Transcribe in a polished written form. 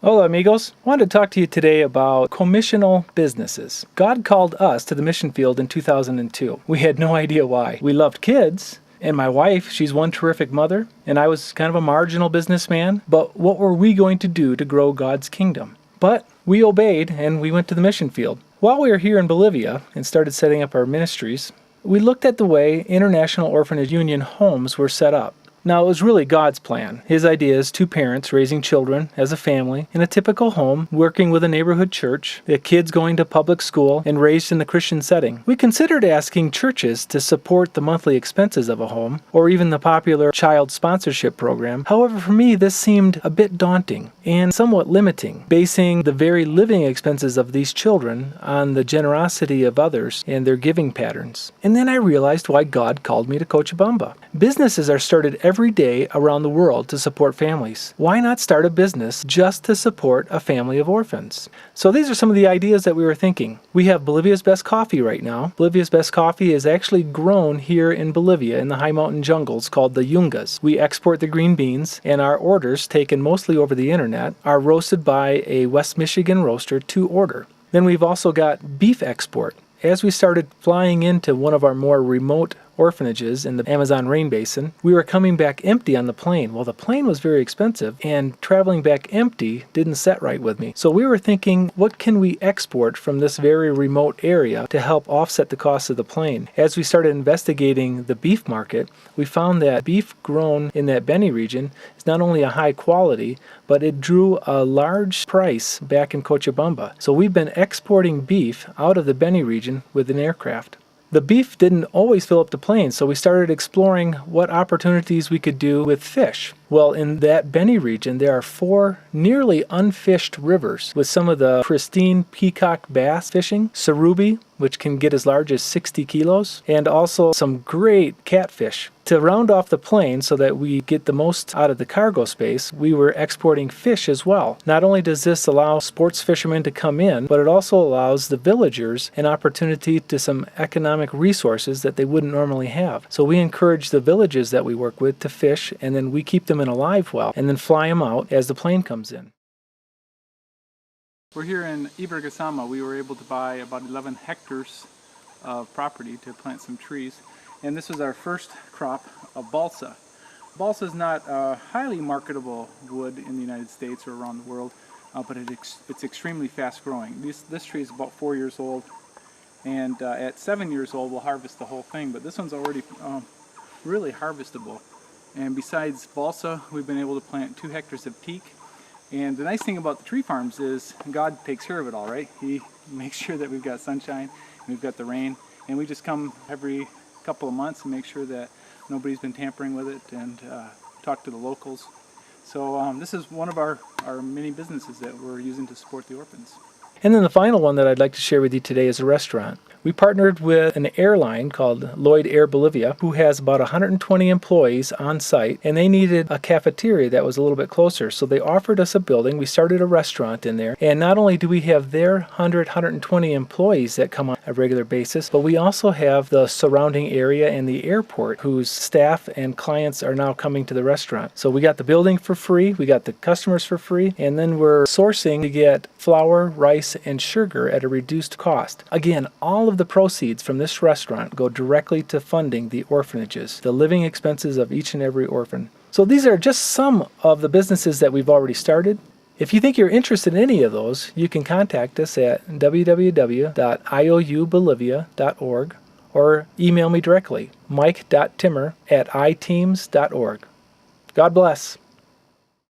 Hola amigos, I wanted to talk to you today about commissional businesses. God called us to the mission field in 2002. We had no idea why. We loved kids, and my wife, she's one terrific mother, and I was kind of a marginal businessman, but what were we going to do to grow God's kingdom? But we obeyed and we went to the mission field. While we were here in Bolivia and started setting up our ministries, we looked at the way International Orphanage Union homes were set up. Now, it was really God's plan. His idea is two parents raising children as a family in a typical home, working with a neighborhood church, the kids going to public school, and raised in the Christian setting. We considered asking churches to support the monthly expenses of a home, or even the popular child sponsorship program. However, for me, this seemed a bit daunting and somewhat limiting, basing the very living expenses of these children on the generosity of others and their giving patterns. And then I realized why God called me to Cochabamba. Businesses are started every day around the world to support families. Why not start a business just to support a family of orphans? So these are some of the ideas that we were thinking. We have Bolivia's Best Coffee right now. Bolivia's Best Coffee is actually grown here in Bolivia in the high mountain jungles called the Yungas. We export the green beans, and our orders, taken mostly over the internet, are roasted by a West Michigan roaster to order. Then we've also got beef export. As we started flying into one of our more remote orphanages in the Amazon rain basin, we were coming back empty on the plane. Well, the plane was very expensive, and traveling back empty didn't set right with me. So we were thinking, what can we export from this very remote area to help offset the cost of the plane? As we started investigating the beef market, we found that beef grown in that Beni region is not only a high quality, but it drew a large price back in Cochabamba. So we've been exporting beef out of the Beni region with an aircraft. The beef didn't always fill up the plane, so we started exploring what opportunities we could do with fish. Well, in that Beni region, there are 4 nearly unfished rivers with some of the pristine peacock bass fishing, sarubi, which can get as large as 60 kilos, and also some great catfish. To round off the plane so that we get the most out of the cargo space, we were exporting fish as well. Not only does this allow sports fishermen to come in, but it also allows the villagers an opportunity to some economic resources that they wouldn't normally have. So we encourage the villages that we work with to fish, and then we keep them in a live well, and then fly them out as the plane comes in. We're here in Ibergasama. We were able to buy about 11 hectares of property to plant some trees. And this was our first crop of balsa. Balsa is not a highly marketable wood in the United States or around the world, but it's extremely fast growing. This tree is about 4 years old, and at 7 years old we'll harvest the whole thing, but this one's already really harvestable. And besides balsa, we've been able to plant 2 hectares of teak. And the nice thing about the tree farms is God takes care of it all, right? He makes sure that we've got sunshine, and we've got the rain, and we just come every couple of months and make sure that nobody's been tampering with it, and talk to the locals. So this is one of our many businesses that we're using to support the orphans. And then the final one that I'd like to share with you today is a restaurant. We partnered with an airline called Lloyd Air Bolivia, who has about 120 employees on site, and they needed a cafeteria that was a little bit closer. So they offered us a building. We started a restaurant in there, and not only do we have their 120 employees that come on a regular basis, but we also have the surrounding area and the airport whose staff and clients are now coming to the restaurant. So we got the building for free, we got the customers for free, and then we're sourcing to get flour, rice, and sugar at a reduced cost. Again, all of the proceeds from this restaurant go directly to funding the orphanages, the living expenses of each and every orphan. So these are just some of the businesses that we've already started. If you think you're interested in any of those, you can contact us at www.ioubolivia.org or email me directly, mike.timmer@iteams.org. God bless.